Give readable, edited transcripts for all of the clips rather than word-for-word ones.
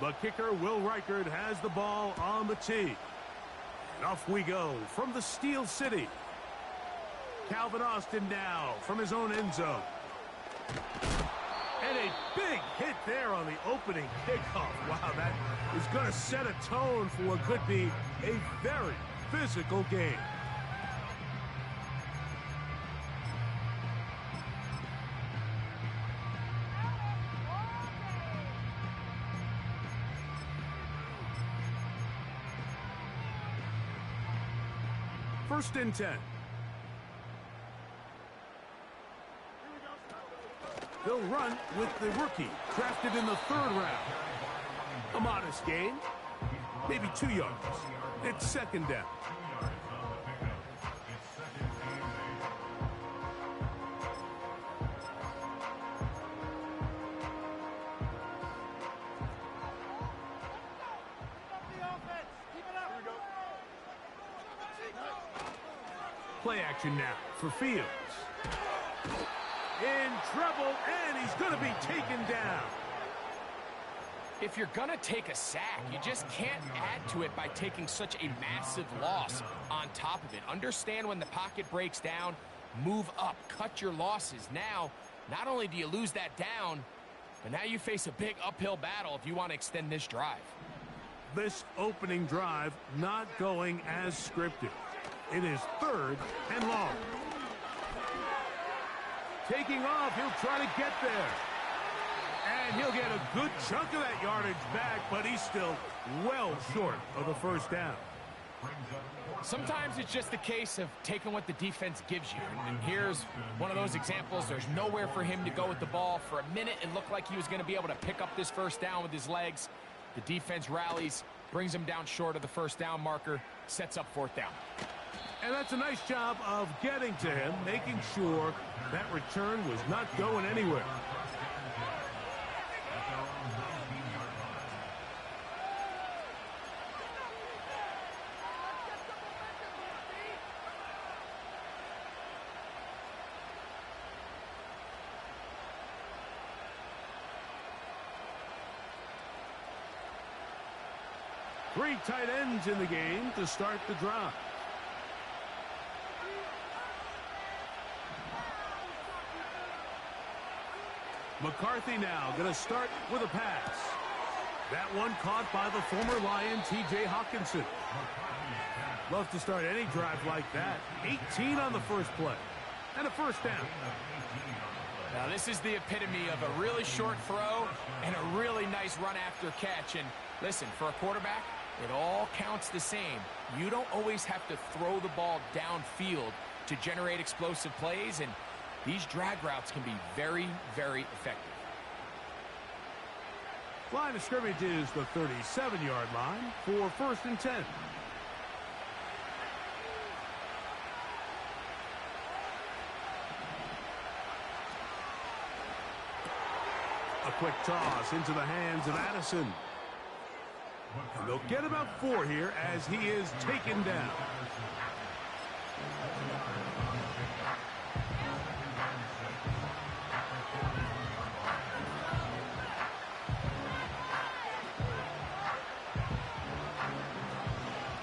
The kicker, Will Reichert, has the ball on the tee. And off we go from the Steel City. Calvin Austin now from his own end zone. And a big hit there on the opening kickoff. Wow, that is going to set a tone for what could be a very physical game. First and 10. They'll run with the rookie, drafted in the 3rd round. A modest gain, maybe 2 yards. It's second down. Play action now for Fields. In trouble, and he's going to be taken down. If you're going to take a sack, you just can't add to it by taking such a massive loss on top of it. Understand when the pocket breaks down, move up, cut your losses. Now, not only do you lose that down, but now you face a big uphill battle if you want to extend this drive. This opening drive not going as scripted. It is 3rd and long. Taking off, he'll try to get there. And he'll get a good chunk of that yardage back, but he's still well short of the first down. Sometimes it's just a case of taking what the defense gives you. And here's one of those examples. There's nowhere for him to go with the ball. For a minute, it looked like he was going to be able to pick up this first down with his legs. The defense rallies, brings him down short of the first down marker, sets up 4th down. And that's a nice job of getting to him, making sure that return was not going anywhere. Three tight ends in the game to start the drive. McCarthy now going to start with a pass. That one caught by the former Lion, T.J. Hawkinson. Love to start any drive like that. 18 on the first play. And a first down. Now this is the epitome of a really short throw and a really nice run after catch. And listen, for a quarterback, it all counts the same. You don't always have to throw the ball downfield to generate explosive plays, and these drag routes can be very, very effective. Line of scrimmage is the 37-yard line for first and 10. A quick toss into the hands of Addison. And they'll get about 4 here as he is taken down.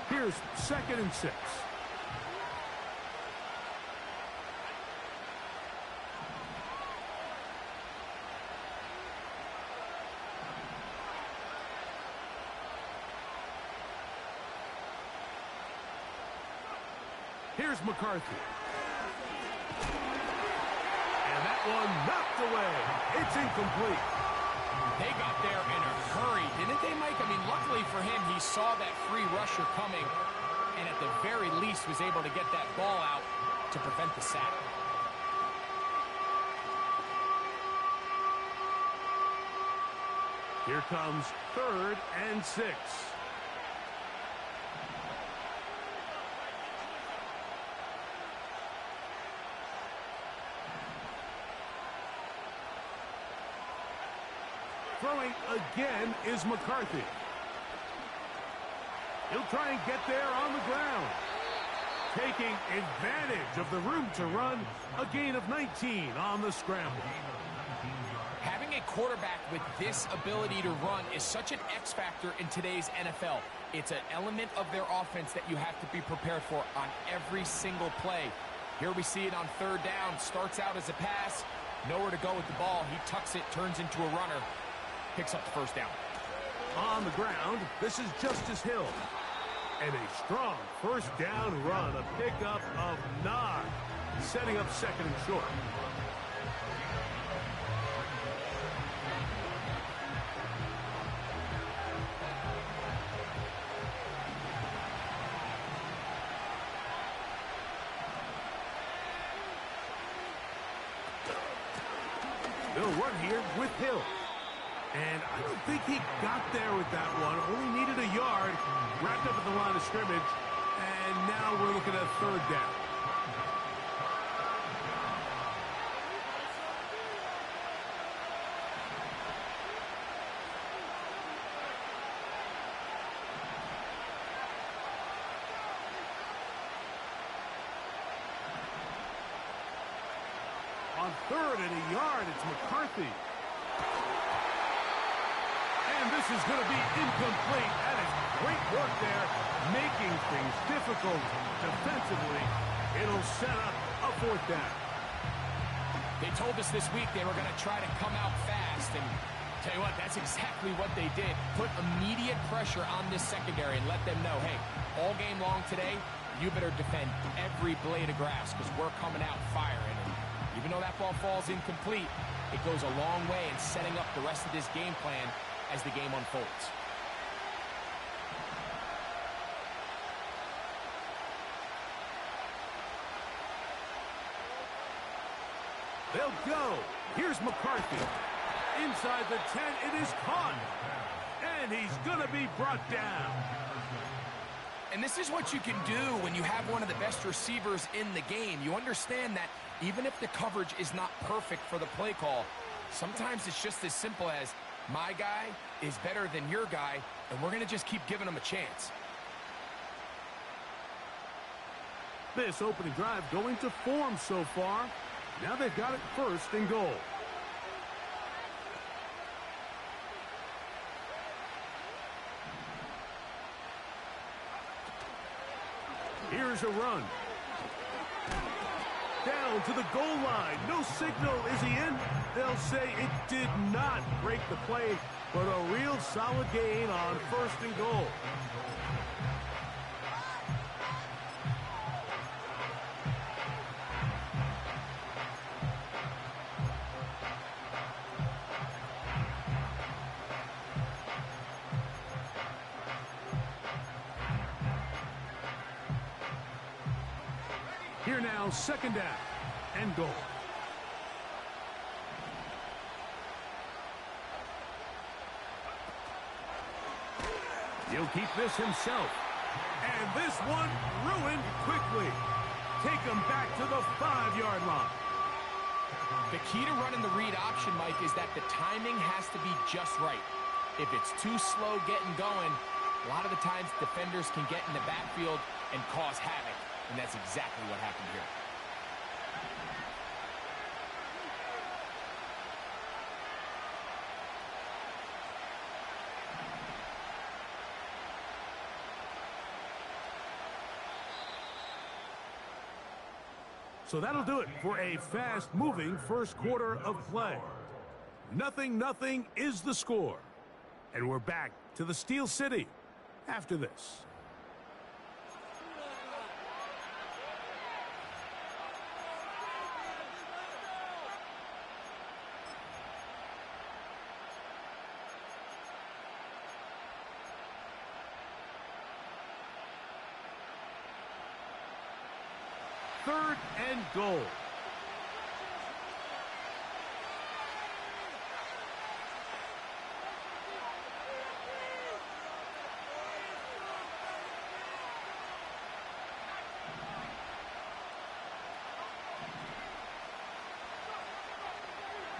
Here's 2nd and 6. Here's McCarthy. And that one knocked away. It's incomplete. They got there in a hurry, didn't they, Mike? I mean, luckily for him, he saw that free rusher coming and at the very least was able to get that ball out to prevent the sack. Here comes 3rd and 6. Throwing again is McCarthy. He'll try and get there on the ground. Taking advantage of the room to run, a gain of 19 on the scramble. Having a quarterback with this ability to run is such an X factor in today's NFL. It's an element of their offense that you have to be prepared for on every single play. Here we see it on third down. Starts out as a pass. Nowhere to go with the ball. He tucks it, turns into a runner. Picks up the first down. On the ground, this is Justice Hill. And a strong first down run, a pickup of 9. Setting up second and short. They'll run here with Hill. And I don't think he got there with that one. Only needed a yard. Wrapped up at the line of scrimmage. And now we're looking at third down. On third and a yard, it's McCarthy. And this is going to be incomplete. That is great work there, making things difficult defensively. It'll set up a fourth down. They told us this week they were going to try to come out fast, and tell you what, that's exactly what they did. Put immediate pressure on this secondary and let them know, hey, all game long today, you better defend every blade of grass because we're coming out firing. And even though that ball falls incomplete, it goes a long way in setting up the rest of this game plan as the game unfolds. They'll go. Here's McCarthy. Inside the 10, it is caught. And he's going to be brought down. And this is what you can do when you have one of the best receivers in the game. You understand that even if the coverage is not perfect for the play call, sometimes it's just as simple as, my guy is better than your guy, and we're going to just keep giving him a chance. This opening drive going to form so far. Now they've got it first and goal. Here's a run. Down to the goal line. No signal. Is he in? They'll say it did not break the play, but a real solid gain on first and goal. Here now, second down and goal. He'll keep this himself. And this one ruined quickly. Take him back to the 5-yard line. The key to running the read option, Mike, is that the timing has to be just right. If it's too slow getting going, a lot of the times defenders can get in the backfield and cause havoc. And that's exactly what happened here. So that'll do it for a fast-moving first quarter of play. 0-0 is the score. And we're back to the Steel City after this. Third and goal.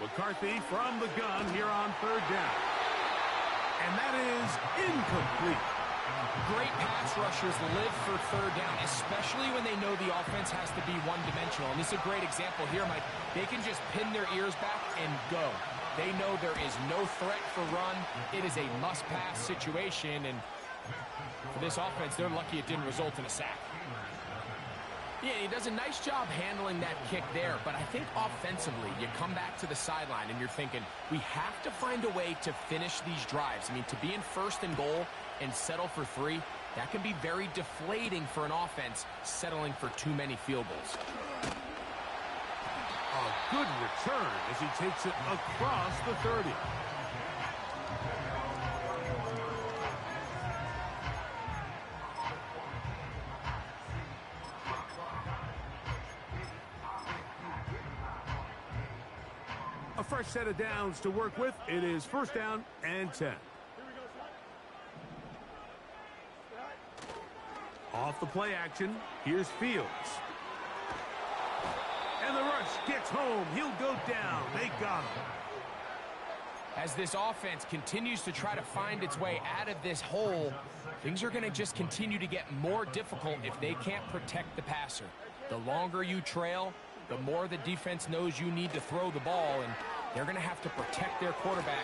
McCarthy from the gun here on third down. And that is incomplete. Great pass rushers live for third down, especially when they know the offense has to be one-dimensional. And this is a great example here, Mike. They can just pin their ears back and go. They know there is no threat for run. It is a must-pass situation, and for this offense, they're lucky it didn't result in a sack. Yeah, he does a nice job handling that kick there, but I think offensively, you come back to the sideline and you're thinking, we have to find a way to finish these drives. I mean, to be in 1st and goal and settle for 3, that can be very deflating for an offense settling for too many field goals. A good return as he takes it across the 30. A fresh set of downs to work with. It is 1st down and 10. Off the play action, here's Fields. And the rush gets home. He'll go down. They got him. As this offense continues to try to find its way out of this hole, things are going to just continue to get more difficult if they can't protect the passer. The longer you trail, the more the defense knows you need to throw the ball, and they're going to have to protect their quarterback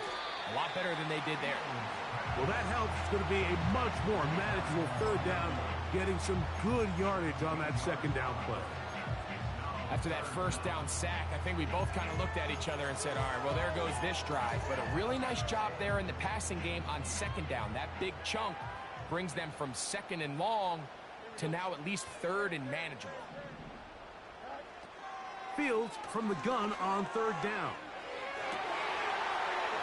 a lot better than they did there. Well, that helps. It's going to be a much more manageable 3rd down, getting some good yardage on that 2nd down play. After that 1st down sack, I think we both kind of looked at each other and said, all right, well, there goes this drive. But a really nice job there in the passing game on 2nd down. That big chunk brings them from 2nd and long to now at least 3rd and manageable. Fields from the gun on 3rd down.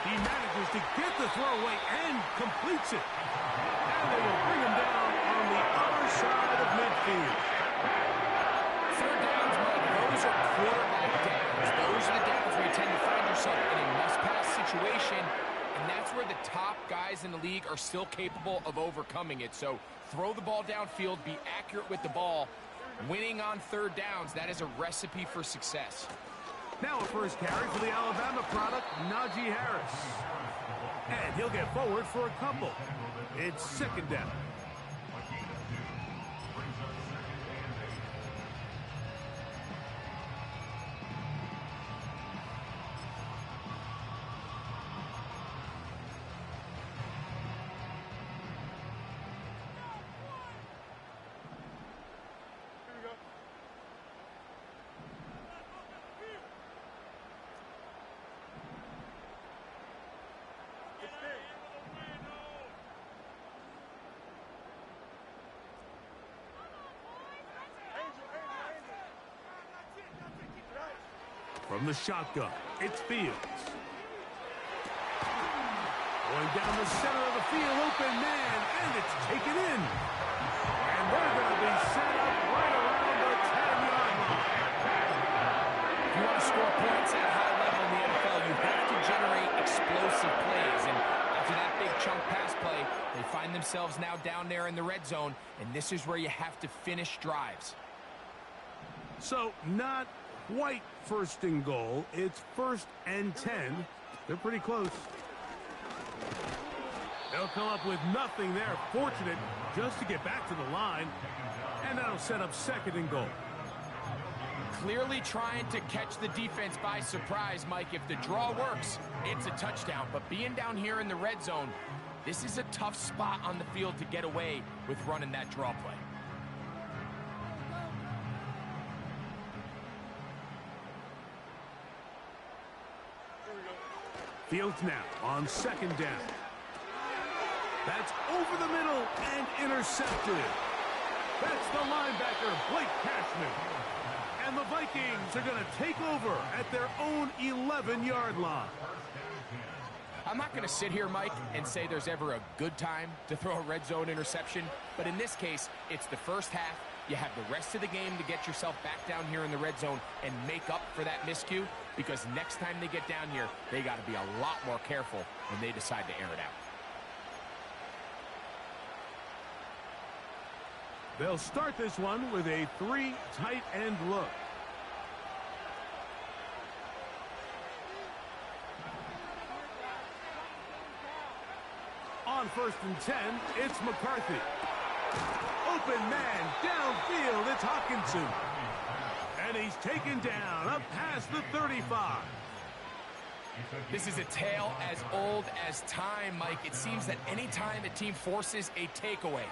He manages to get the throw away and completes it. And they will bring him down on the other side of midfield. 3rd downs, Mike, those are quarterback downs. Those are the downs where you tend to find yourself in a must-pass situation, and that's where the top guys in the league are still capable of overcoming it. So throw the ball downfield, be accurate with the ball. Winning on 3rd downs, that is a recipe for success. Now a first carry for the Alabama product, Najee Harris. And he'll get forward for a couple. It's 2nd down. From the shotgun, it's Fields. Going down the center of the field, open man, and it's taken in. And they're going to be set up right around the 10-yard line. If you want to score points at a high level in the NFL, you have to generate explosive plays. And after that big chunk pass play, they find themselves now down there in the red zone, and this is where you have to finish drives. So, not quite 1st and goal. It's 1st and 10. They're pretty close. They'll come up with nothing there. Fortunate just to get back to the line. And that'll set up 2nd and goal. Clearly trying to catch the defense by surprise, Mike. If the draw works, it's a touchdown. But being down here in the red zone, this is a tough spot on the field to get away with running that draw play. Fields now on 2nd down. That's over the middle and intercepted. That's the linebacker, Blake Cashman. And the Vikings are going to take over at their own 11-yard line. I'm not going to sit here, Mike, and say there's ever a good time to throw a red zone interception. But in this case, it's the 1st half. You have the rest of the game to get yourself back down here in the red zone and make up for that miscue, because next time they get down here, they got to be a lot more careful when they decide to air it out. They'll start this one with a 3 tight end look. On 1st and 10, it's McCarthy. Open man, downfield, it's Hockenson. And he's taken down up past the 35. This is a tale as old as time, Mike. It seems that anytime a team forces a takeaway,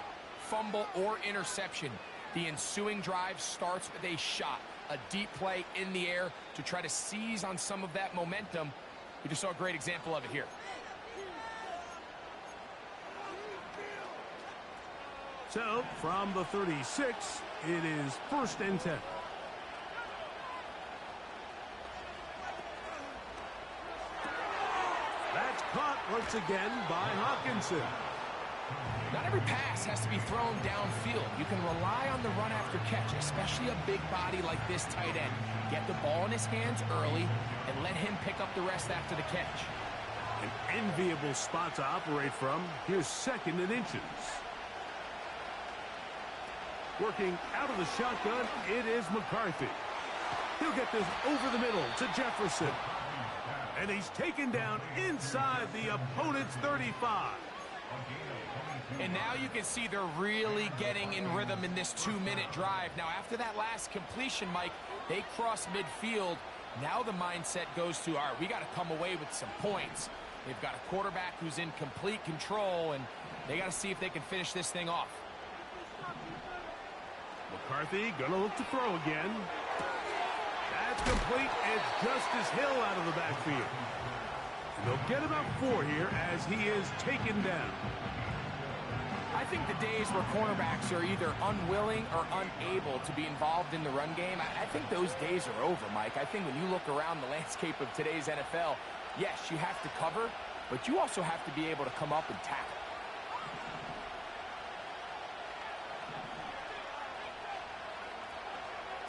fumble, or interception, the ensuing drive starts with a shot, a deep play in the air to try to seize on some of that momentum. We just saw a great example of it here. So, from the 36, it is 1st and 10. That's caught once again by Hawkinson. Not every pass has to be thrown downfield. You can rely on the run after catch, especially a big body like this tight end. Get the ball in his hands early and let him pick up the rest after the catch. An enviable spot to operate from. Here's 2nd and inches. Working out of the shotgun, it is McCarthy. He'll get this over the middle to Jefferson. And he's taken down inside the opponent's 35. And now you can see they're really getting in rhythm in this 2-minute drive. Now, after that last completion, Mike, they cross midfield. Now the mindset goes to, all right, we got to come away with some points. They've got a quarterback who's in complete control, and they got to see if they can finish this thing off. McCarthy gonna look to throw again. That's complete. It's Justice Hill out of the backfield. And they'll get about 4 here as he is taken down. I think the days where cornerbacks are either unwilling or unable to be involved in the run game, I think those days are over, Mike. I think when you look around the landscape of today's NFL, yes, you have to cover, but you also have to be able to come up and tackle.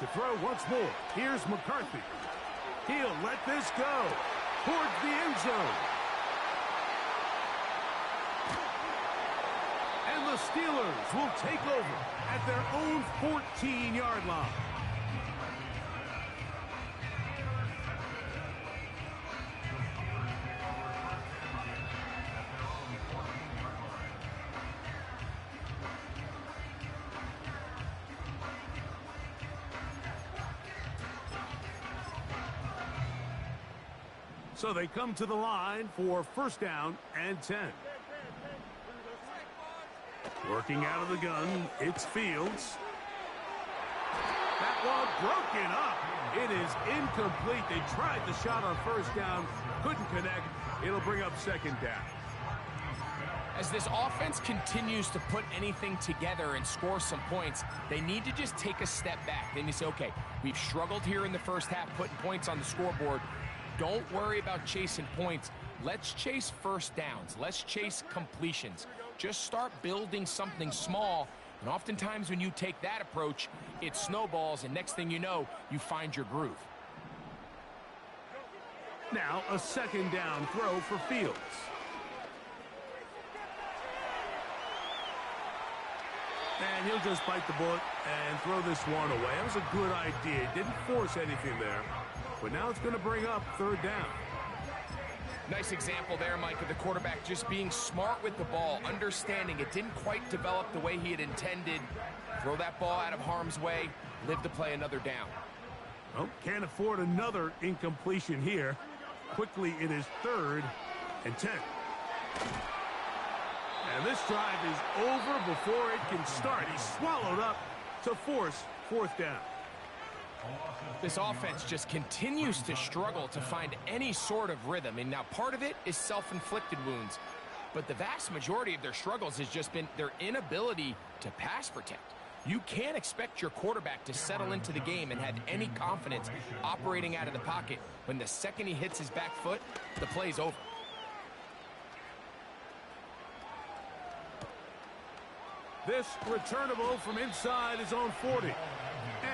To throw once more, here's McCarthy. He'll let this go towards the end zone. And the Steelers will take over at their own 14-yard line. So they come to the line for 1st down and 10. Working out of the gun, it's Fields. That one broken up. It is incomplete. They tried the shot on 1st down, couldn't connect. It'll bring up 2nd down. As this offense continues to put anything together and score some points, they need to just take a step back. Then you say, okay, we've struggled here in the first half, putting points on the scoreboard. Don't worry about chasing points. Let's chase 1st downs. Let's chase completions. Just start building something small, and oftentimes when you take that approach, it snowballs, and next thing you know, you find your groove. Now a 2nd down throw for Fields. And he'll just bite the bullet and throw this one away. That was a good idea. Didn't force anything there. But now it's going to bring up 3rd down. Nice example there, Mike, of the quarterback just being smart with the ball, understanding it didn't quite develop the way he had intended. Throw that ball out of harm's way, live to play another down. Well, can't afford another incompletion here. Quickly, it is 3rd and 10. And this drive is over before it can start. He's swallowed up to force 4th down. This offense just continues to struggle to find any sort of rhythm. And now part of it is self-inflicted wounds. But the vast majority of their struggles has just been their inability to pass protect. You can't expect your quarterback to settle into the game and have any confidence operating out of the pocket when the second he hits his back foot, the play's over. This returnable from inside his own 40.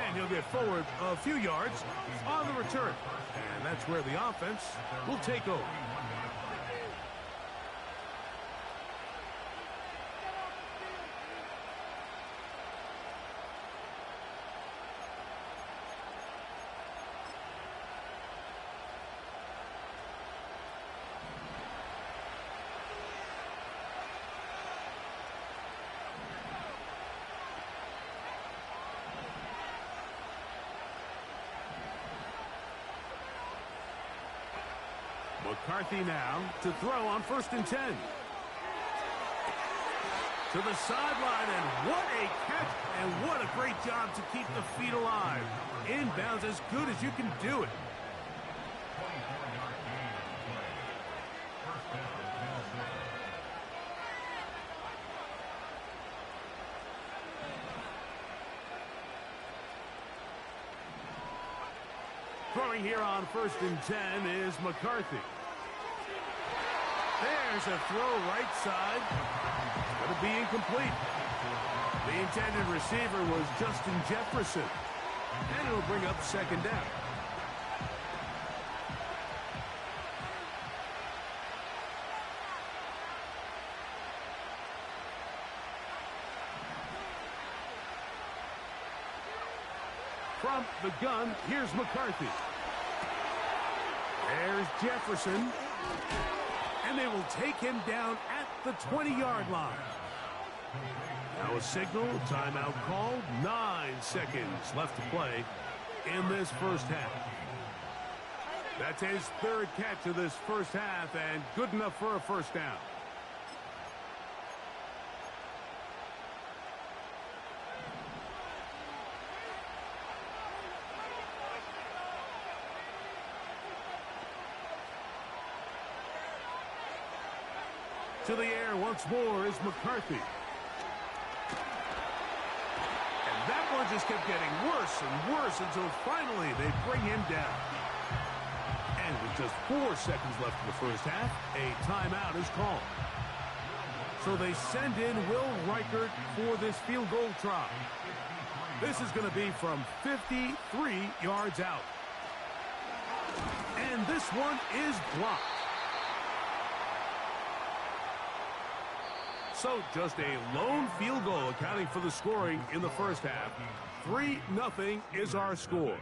And he'll get forward a few yards on the return. And that's where the offense will take over. McCarthy now to throw on 1st and 10. To the sideline, and what a catch, and what a great job to keep the feet alive. Inbounds as good as you can do it. Throwing here on 1st and 10 is McCarthy. There's a throw right side. It's going to be incomplete. The intended receiver was Justin Jefferson. And it'll bring up 2nd down. From the gun, here's McCarthy. There's Jefferson. And they will take him down at the 20-yard line. Now a signal, timeout called. 9 seconds left to play in this first half. That's his 3rd catch of this first half, and good enough for a 1st down. To the air once more is McCarthy. And that one just kept getting worse and worse until finally they bring him down. And with just 4 seconds left in the first half, a timeout is called. So they send in Will Reichert for this field goal try. This is going to be from 53 yards out. And this one is blocked. So just a lone field goal accounting for the scoring in the first half. 3-0 is our score.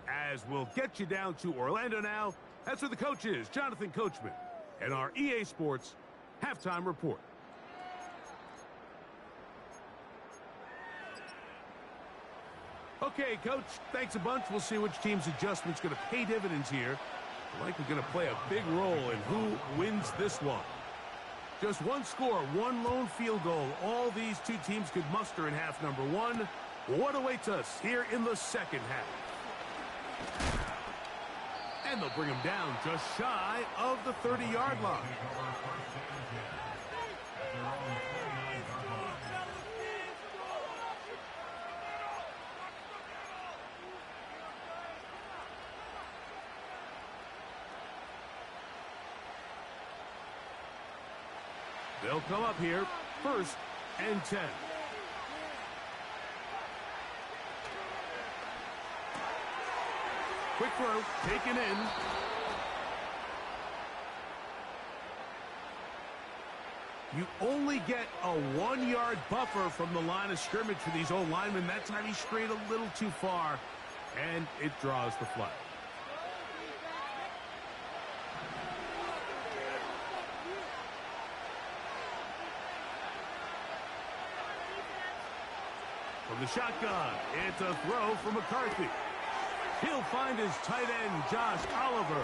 As we'll get you down to Orlando now. That's where the coach is, Jonathan Coachman, and our EA Sports halftime report. Okay, Coach, thanks a bunch. We'll see which team's adjustment's going to pay dividends here. Likely going to play a big role in who wins this one. Just one score, one lone field goal. All these two teams could muster in half number 1. What awaits us here in the second half? And they'll bring him down just shy of the 30-yard line. They'll come up here, 1st and 10. Quick throw, taken in. You only get a 1-yard buffer from the line of scrimmage for these old linemen. That time he strayed a little too far, and it draws the flag. From the shotgun, it's a throw for McCarthy. He'll find his tight end, Josh Oliver.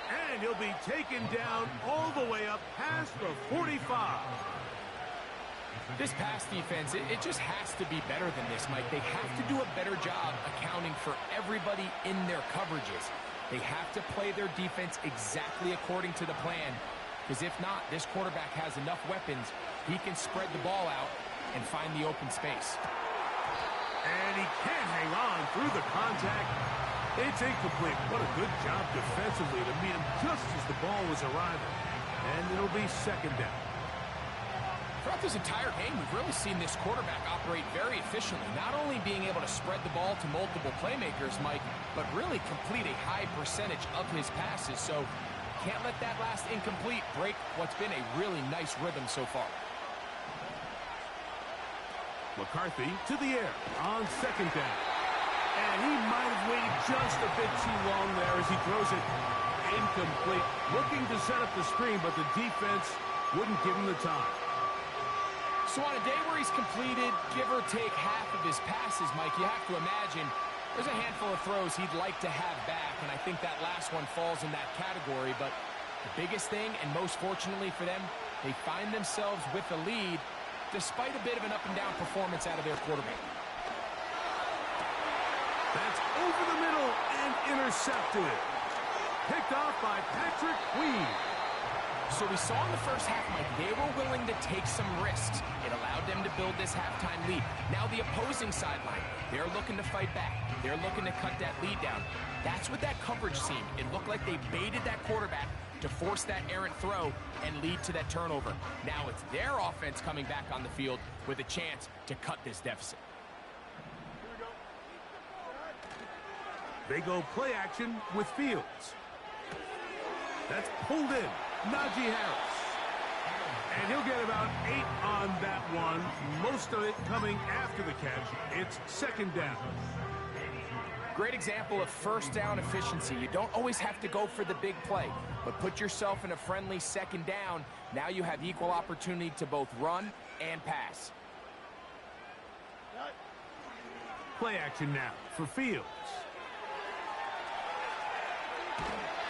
And he'll be taken down all the way up past the 45. This pass defense, it just has to be better than this, Mike. They have to do a better job accounting for everybody in their coverages. They have to play their defense exactly according to the plan. Because if not, this quarterback has enough weapons. He can spread the ball out and find the open space. And he can't hang on through the contact. It's incomplete. What a good job defensively to meet him just as the ball was arriving. And it'll be 2nd down. Throughout this entire game, we've really seen this quarterback operate very efficiently, not only being able to spread the ball to multiple playmakers, Mike, but really complete a high percentage of his passes. So can't let that last incomplete break what's been a really nice rhythm so far. McCarthy to the air on 2nd down. And he might have waited just a bit too long there as he throws it incomplete. Looking to set up the screen, but the defense wouldn't give him the time. So on a day where he's completed, give or take half of his passes, Mike, you have to imagine There's a handful of throws he'd like to have back, and I think that last one falls in that category. But the biggest thing, and most fortunately for them, they find themselves with the lead despite a bit of an up-and-down performance out of their quarterback. That's over the middle and intercepted. Picked off by Patrick Weed. So we saw in the first half, Mike, they were willing to take some risks. It allowed them to build this halftime lead. Now the opposing sideline, they're looking to fight back. They're looking to cut that lead down. That's what that coverage seemed. It looked like they baited that quarterback to force that errant throw and lead to that turnover. Now it's their offense coming back on the field with a chance to cut this deficit. They go play action with Fields. That's pulled in. Najee Harris. And he'll get about 8 on that one. Most of it coming after the catch. It's second down. Great example of first down efficiency. You don't always have to go for the big play, but put yourself in a friendly second down. Now you have equal opportunity to both run and pass. Play action now for Fields.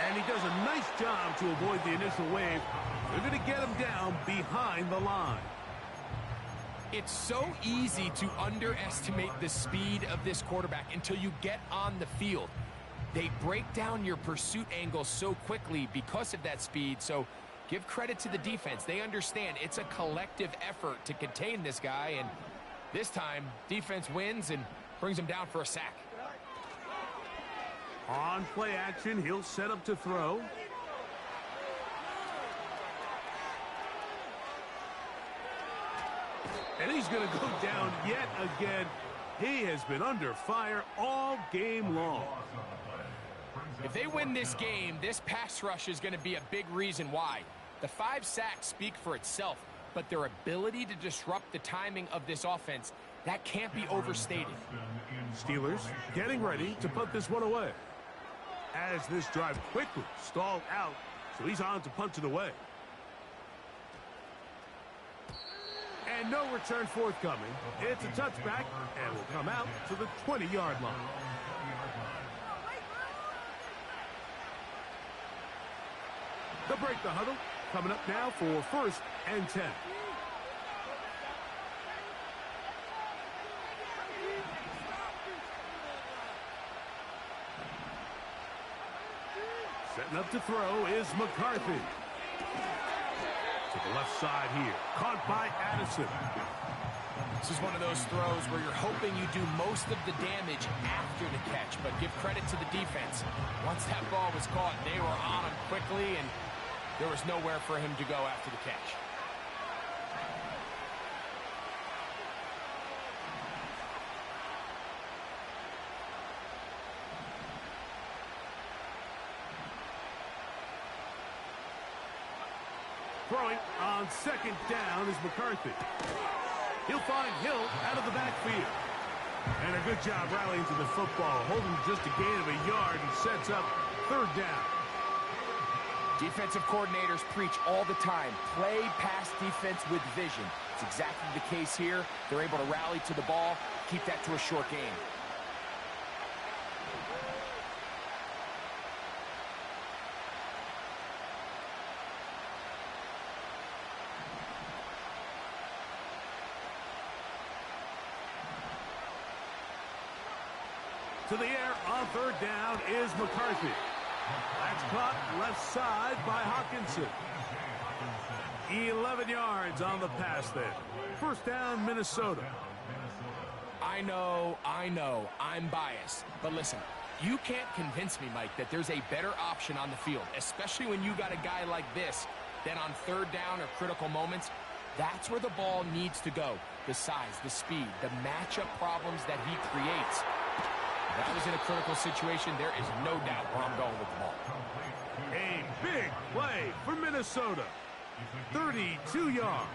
And he does a nice job to avoid the initial wave. They're going to get him down behind the line. It's so easy to underestimate the speed of this quarterback until you get on the field. They break down your pursuit angle so quickly because of that speed. So give credit to the defense. They understand it's a collective effort to contain this guy. And this time, defense wins and brings him down for a sack. On play action, he'll set up to throw. And he's going to go down yet again. He has been under fire all game long. If they win this game, this pass rush is going to be a big reason why. The 5 sacks speak for itself, but their ability to disrupt the timing of this offense, that can't be overstated. Steelers getting ready to put this one away. As this drive quickly stalled out, so he's on to punt it away. And no return forthcoming. It's a touchback, and will come out to the 20-yard line. They'll break the huddle. Coming up now for first and 10. Setting up to throw is McCarthy. To the left side here. Caught by Addison. This is one of those throws where you're hoping you do most of the damage after the catch, but give credit to the defense. Once that ball was caught, they were on him quickly, and there was nowhere for him to go after the catch. Throwing on second down is McCarthy. He'll find Hill out of the backfield. And a good job rallying to the football, holding just a gain of a yard and sets up third down. Defensive coordinators preach all the time, play pass defense with vision. It's exactly the case here. They're able to rally to the ball, keep that to a short game. To the air on third down is McCarthy. That's caught left side by Hawkinson. 11 yards on the pass there. First down, Minnesota. I know, I'm biased. But listen, you can't convince me, Mike, that there's a better option on the field, especially when you got a guy like this, than on third down or critical moments. That's where the ball needs to go. The size, the speed, the matchup problems that he creates. That was in a critical situation. There is no doubt where I'm going with the ball. A big play for Minnesota. 32 yards.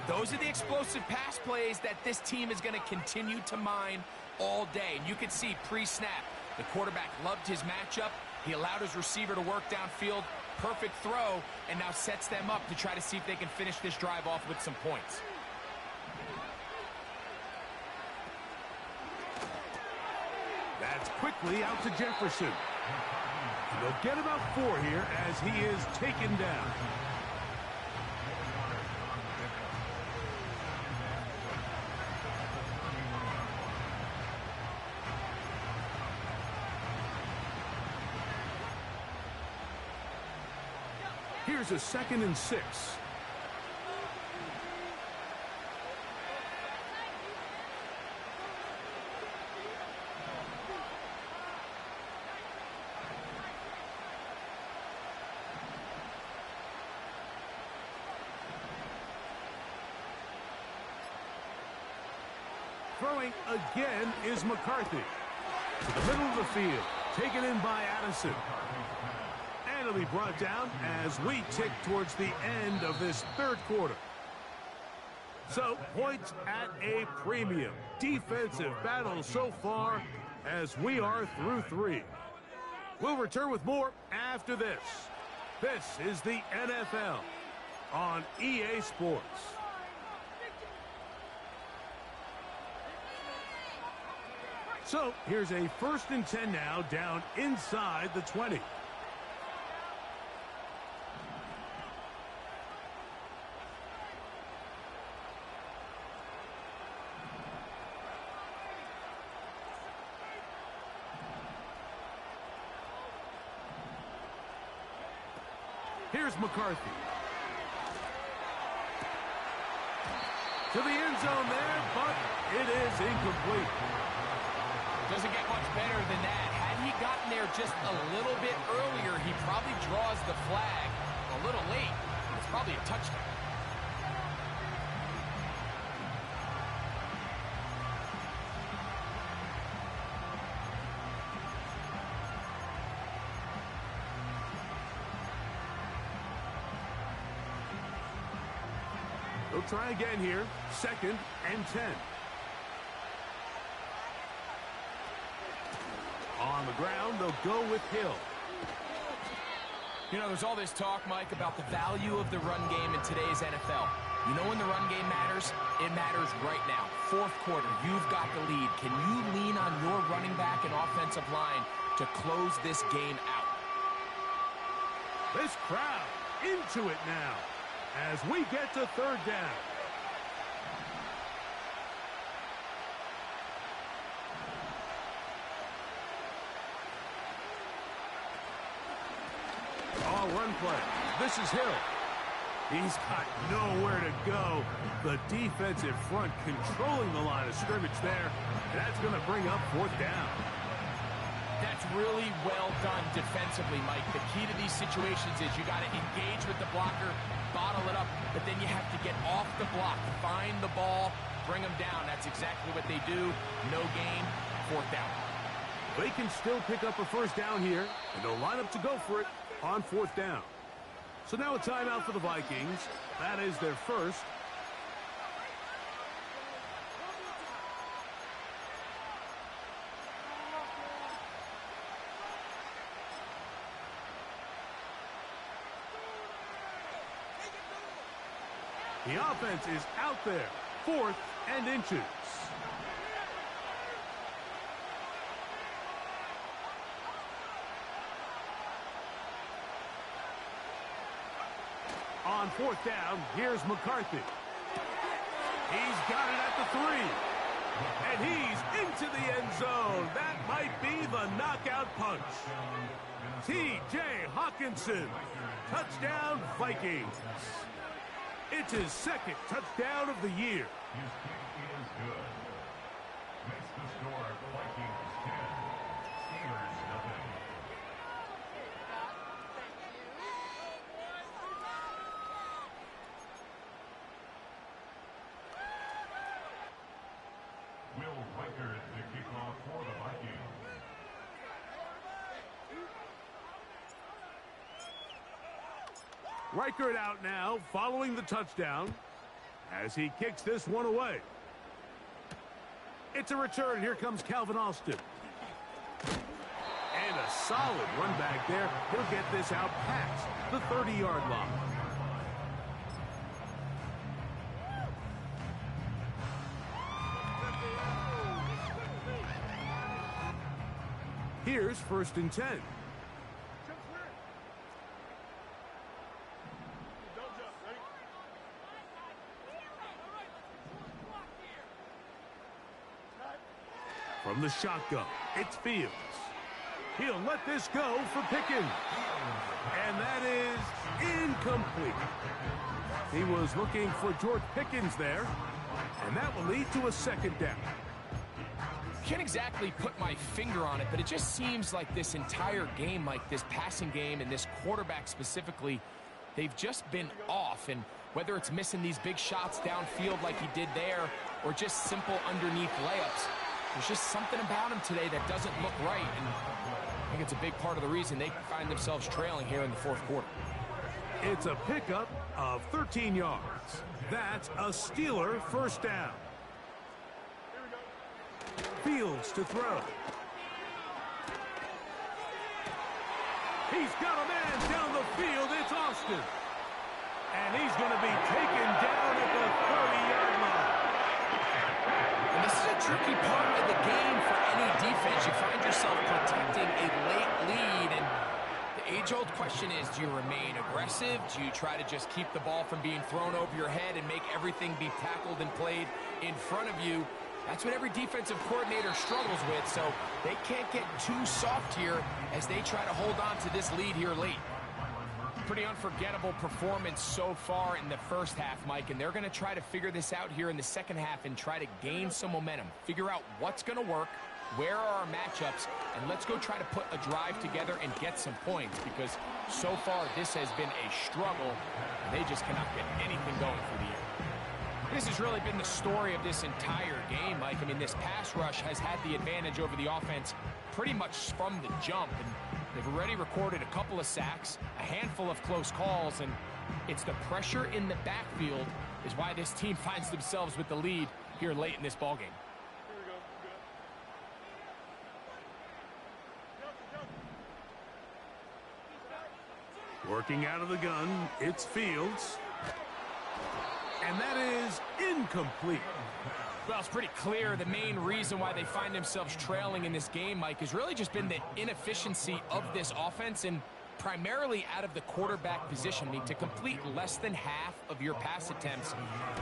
Those are the explosive pass plays that this team is going to continue to mine all day. And you can see pre-snap, the quarterback loved his matchup. He allowed his receiver to work downfield. Perfect throw, and now sets them up to try to see if they can finish this drive off with some points. cuts quickly out to Jefferson. And they'll get about 4 here as he is taken down. Here's a 2nd and 6. Throwing again is McCarthy. To the middle of the field. Taken in by Addison. And it'll be brought down as we tick towards the end of this 3rd quarter. So, points at a premium. Defensive battle so far as we are through 3. We'll return with more after this. This is the NFL on EA Sports. So, here's a 1st and 10 now down inside the 20. Here's McCarthy. To the end zone there, but it is incomplete. Doesn't get much better than that. Had he gotten there just a little bit earlier, he probably draws the flag a little late. It's probably a touchdown. They'll try again here. 2nd and 10. On the ground, they'll go with Hill. You know, there's all this talk, Mike, about the value of the run game in today's NFL. You know when the run game matters? It matters right now. 4th quarter, you've got the lead. Can you lean on your running back and offensive line to close this game out? This crowd into it now as we get to 3rd down. Run play. This is Hill. He's got nowhere to go. The defensive front controlling the line of scrimmage there. That's going to bring up 4th down. That's really well done defensively, Mike. The key to these situations is you got to engage with the blocker, bottle it up, but then you have to get off the block, find the ball, bring them down. That's exactly what they do. No gain, 4th down. They can still pick up a 1st down here, and they'll line up to go for it on 4th down. So now a timeout for the Vikings. That is their 1st. The offense is out there. 4th and inches. On 4th down, here's McCarthy. He's got it at the 3. And he's into the end zone. That might be the knockout punch. T.J. Hockenson. Touchdown, Vikings. It's his 2nd touchdown of the year. Reichert out now, following the touchdown, as he kicks this one away. It's a return. Here comes Calvin Austin. And a solid run back there. He'll get this out past the 30-yard line. Here's 1st and 10. From the shotgun, it's Fields. He'll let this go for Pickens. And that is incomplete. He was looking for George Pickens there. And that will lead to a 2nd down. Can't exactly put my finger on it, but it just seems like this entire game, like this passing game and this quarterback specifically, they've just been off. And whether it's missing these big shots downfield like he did there or just simple underneath layups, there's just something about him today that doesn't look right. And I think it's a big part of the reason they find themselves trailing here in the 4th quarter. It's a pickup of 13 yards. That's a Steeler 1st down. Fields to throw. He's got a man down the field. It's Austin. And he's going to be taken down at the 30-yard line. And this is a tricky part of the game for any defense. You find yourself protecting a late lead, and the age-old question is, do you remain aggressive? Do you try to just keep the ball from being thrown over your head and make everything be tackled and played in front of you? That's what every defensive coordinator struggles with, so they can't get too soft here as they try to hold on to this lead here late. Pretty unforgettable performance so far in the 1st half, Mike, and they're going to try to figure this out here in the 2nd half and try to gain some momentum, figure out what's going to work, where are our matchups, and let's go try to put a drive together and get some points, because so far this has been a struggle, and they just cannot get anything going for the year. This has really been the story of this entire game, Mike. I mean, this pass rush has had the advantage over the offense pretty much from the jump, and they've already recorded a couple of sacks, a handful of close calls, and it's the pressure in the backfield is why this team finds themselves with the lead here late in this ballgame. Working out of the gun, it's Fields. And that is incomplete. Well, it's pretty clear the main reason why they find themselves trailing in this game, Mike, has really just been the inefficiency of this offense and primarily out of the quarterback position. I mean, to complete less than half of your pass attempts,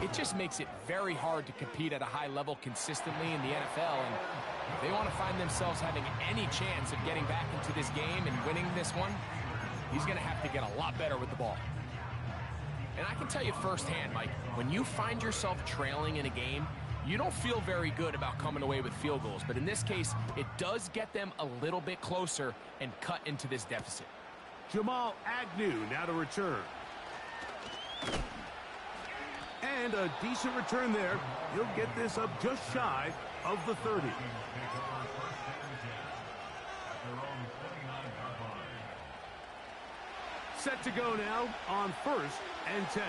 it just makes it very hard to compete at a high level consistently in the NFL. And if they want to find themselves having any chance of getting back into this game and winning this one, he's going to have to get a lot better with the ball. And I can tell you firsthand, Mike, when you find yourself trailing in a game, you don't feel very good about coming away with field goals. But in this case, it does get them a little bit closer and cut into this deficit. Jamal Agnew now to return. And a decent return there. He'll get this up just shy of the 30. Set to go now on 1st and 10.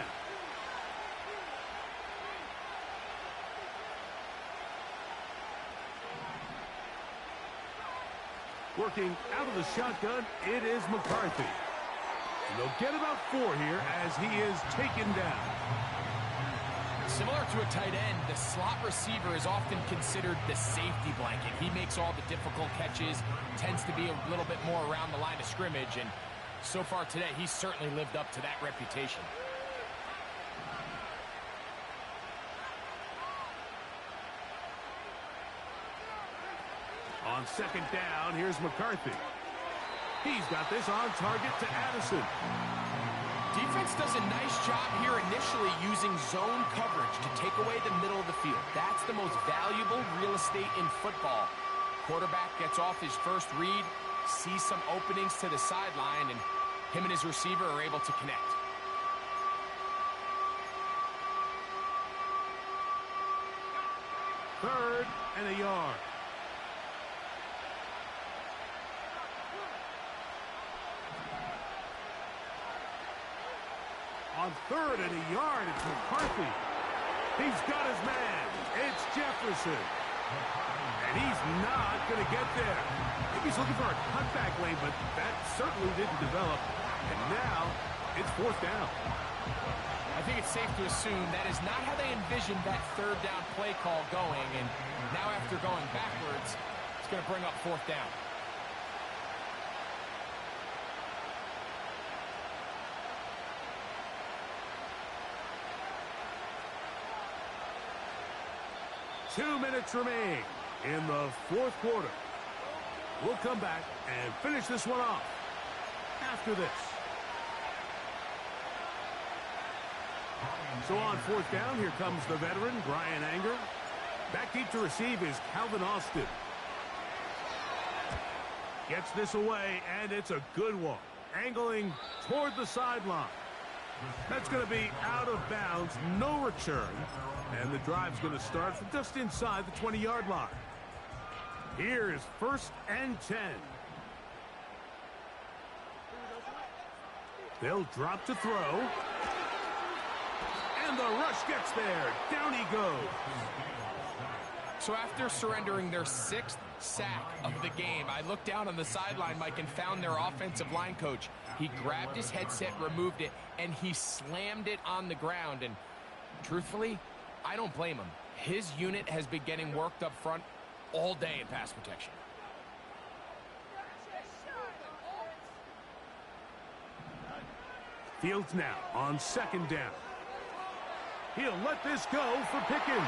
Working out of the shotgun, it is McCarthy. And they'll get about 4 here as he is taken down. Similar to a tight end, the slot receiver is often considered the safety blanket. He makes all the difficult catches, tends to be a little bit more around the line of scrimmage, and so far today, he's certainly lived up to that reputation. On 2nd down, here's McCarthy. He's got this on target to Addison. Defense does a nice job here initially using zone coverage to take away the middle of the field. That's the most valuable real estate in football. Quarterback gets off his first read, sees some openings to the sideline, and him and his receiver are able to connect. Third and a yard. On 3rd and a yard, it's McCarthy. He's got his man. It's Jefferson. And he's not going to get there. Maybe he's looking for a cutback lane, but that certainly didn't develop. And now it's 4th down. I think it's safe to assume that is not how they envisioned that 3rd down play call going. And now after going backwards, it's going to bring up 4th down. 2 minutes remain in the fourth quarter. We'll come back and finish this one off after this. So on fourth down, here comes the veteran, Brian Anger. Back deep to receive is Calvin Austin. Gets this away, and it's a good one. Angling toward the sideline. That's going to be out of bounds, no return. And the drive's going to start from just inside the 20-yard line. Here is 1st and 10. They'll drop to throw. And the rush gets there. Down he goes. So after surrendering their 6th sack of the game, I looked down on the sideline, Mike, and found their offensive line coach. He grabbed his headset, removed it, and he slammed it on the ground. And truthfully, I don't blame him. His unit has been getting worked up front all day in pass protection. Fields now on 2nd down. He'll let this go for Pickens.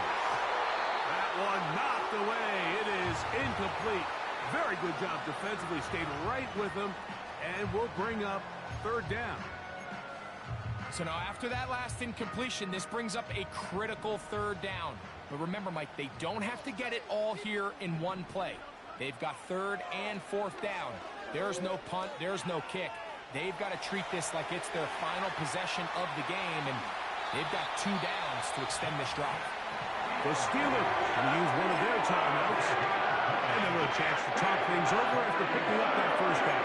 That one knocked away. It is incomplete. Very good job defensively. Stayed right with him. And we'll bring up 3rd down. So now after that last incompletion, this brings up a critical 3rd down. But remember, Mike, they don't have to get it all here in one play. They've got 3rd and 4th down. There's no punt. There's no kick. They've got to treat this like it's their final possession of the game. And they've got 2 downs to extend this drive. The Steelers going to use one of their timeouts. And then with a chance to talk things over after picking up that 1st down.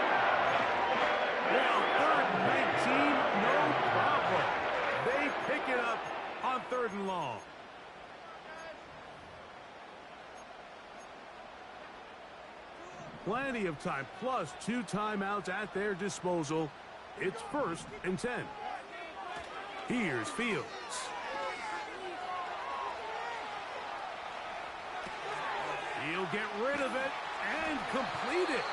Well, 3rd and 19, no problem. They pick it up on 3rd and long. Plenty of time, plus 2 timeouts at their disposal. It's 1st and 10. Here's Fields. He'll get rid of it and complete it.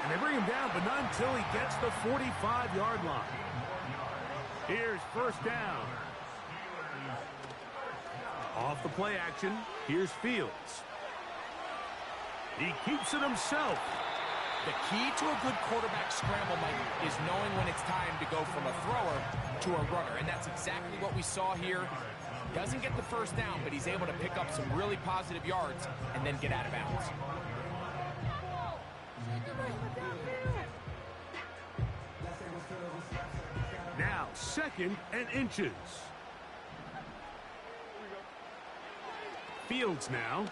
And they bring him down, but not until he gets the 45-yard line. Here's 1st down. Off the play action, here's Fields. He keeps it himself. The key to a good quarterback scramble, Mike, is knowing when it's time to go from a thrower to a runner. And that's exactly what we saw here. Doesn't get the 1st down, but he's able to pick up some really positive yards and then get out of bounds. Now 2nd and inches. Fields now.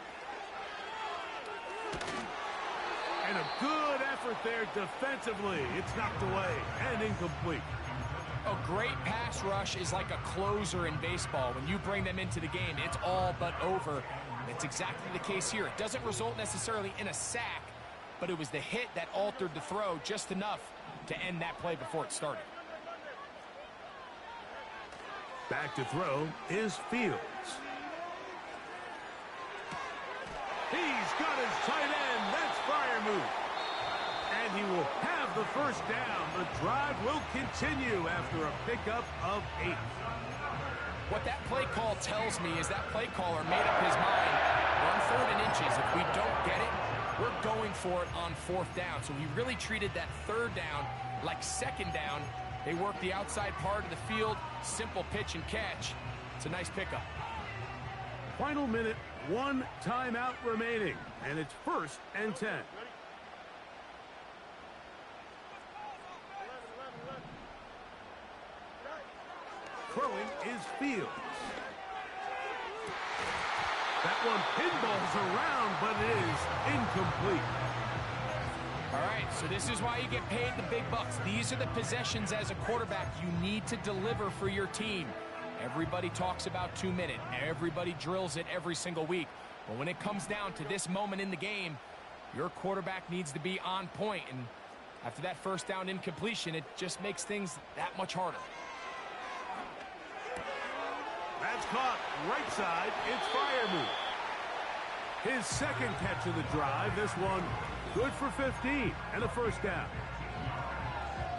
And a good effort there defensively. It's knocked away and incomplete. A great pass rush is like a closer in baseball. When you bring them into the game, it's all but over. It's exactly the case here. It doesn't result necessarily in a sack, but it was the hit that altered the throw just enough to end that play before it started. Back to throw is Fields. He's got his tight end. That's Freiermuth. And he will have the 1st down. The drive will continue after a pickup of 8. What that play call tells me is that play caller made up his mind. We're on 3rd and inches. If we don't get it, we're going for it on 4th down. So he really treated that 3rd down like 2nd down. They work the outside part of the field. Simple pitch and catch. It's a nice pickup. Final minute, 1 timeout remaining. And it's 1st and 10. Throwing is Fields. That one pinballs around, but it is incomplete. All right, so this is why you get paid the big bucks. These are the possessions as a quarterback you need to deliver for your team. Everybody talks about 2 minutes. Everybody drills it every single week. But when it comes down to this moment in the game, your quarterback needs to be on point. And after that 1st down incompletion, it just makes things that much harder. That's caught right side. It's Freiermuth. His 2nd catch of the drive. This one good for 15 and a 1st down.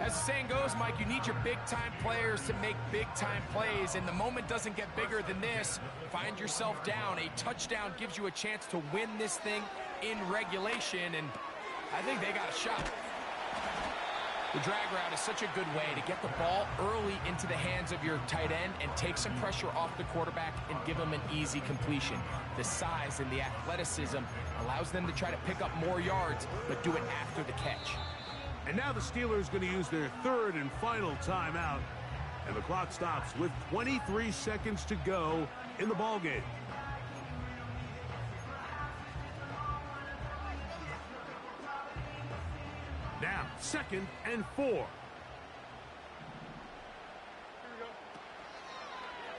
As the saying goes, Mike, you need your big-time players to make big-time plays, and the moment doesn't get bigger than this. Find yourself down. A touchdown gives you a chance to win this thing in regulation, and I think they got a shot. The drag route is such a good way to get the ball early into the hands of your tight end and take some pressure off the quarterback and give him an easy completion. The size and the athleticism allows them to try to pick up more yards, but do it after the catch. And now the Steelers going to use their third and final timeout. And the clock stops with 23 seconds to go in the ballgame. Now, 2nd and 4.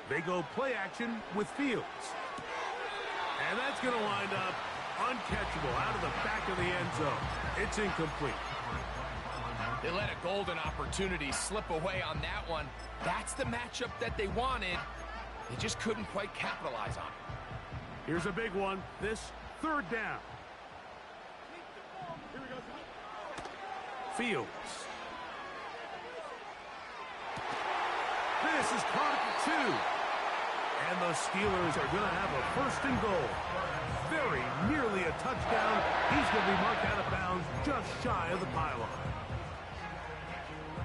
They go play action with Fields. And that's going to wind up uncatchable out of the back of the end zone. It's incomplete. They let a golden opportunity slip away on that one. That's the matchup that they wanted. They just couldn't quite capitalize on it. Here's a big one. This 3rd down. Fields. This is caught at the 2. And the Steelers are going to have a 1st and goal. Very nearly a touchdown. He's going to be marked out of bounds just shy of the pylon.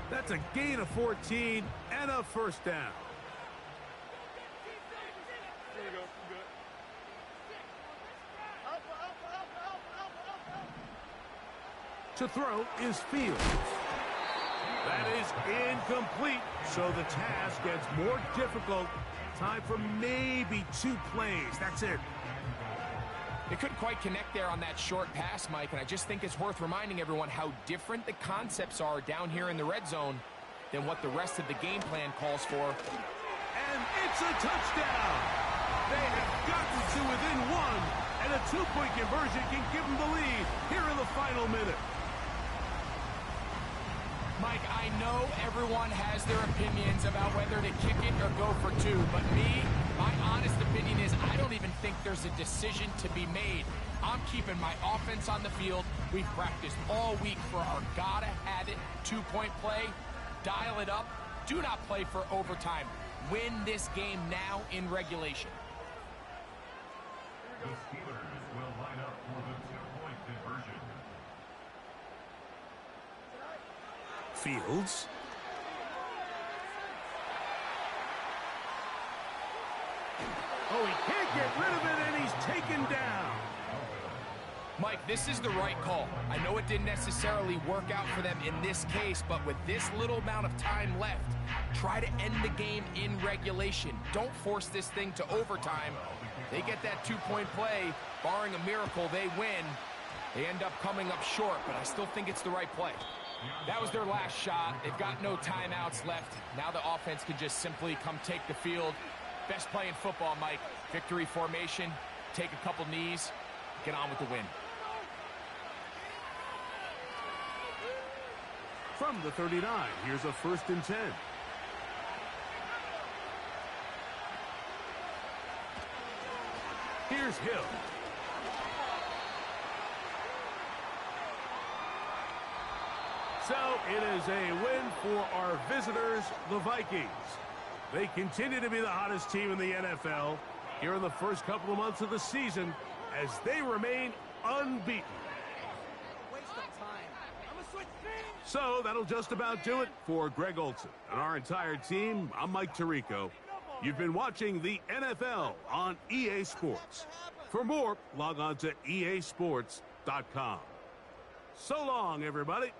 That's a gain of 14 and a 1st down. To throw is Fields. That is incomplete, so the task gets more difficult. Time for maybe 2 plays. That's it. They couldn't quite connect there on that short pass, Mike, and I just think it's worth reminding everyone how different the concepts are down here in the red zone than what the rest of the game plan calls for. And it's a touchdown! They have gotten to within 1, and a 2-point conversion can give them the lead here in the final minute. Mike, I know everyone has their opinions about whether to kick it or go for 2, but my honest opinion is I don't even think there's a decision to be made. I'm keeping my offense on the field. We've practiced all week for our gotta-have-it 2-point play. Dial it up. Do not play for overtime. Win this game now in regulation. The Steelers will line up for the 2-point conversion. Fields. Oh, he can't get rid of it, and he's taken down. Mike, this is the right call. I know it didn't necessarily work out for them in this case, but with this little amount of time left, try to end the game in regulation. Don't force this thing to overtime. They get that 2-point play. Barring a miracle, they win. They end up coming up short, but I still think it's the right play. That was their last shot. They've got no timeouts left. Now the offense can just simply come take the field. Best play in football, Mike. Victory formation. Take a couple knees. Get on with the win. From the 39, here's a 1st and 10. Here's Hill. So it is a win for our visitors, the Vikings. They continue to be the hottest team in the NFL here in the first couple of months of the season as they remain unbeaten. So that'll just about do it for Greg Olson and our entire team. I'm Mike Tirico. You've been watching the NFL on EA Sports. For more, log on to easports.com. So long, everybody.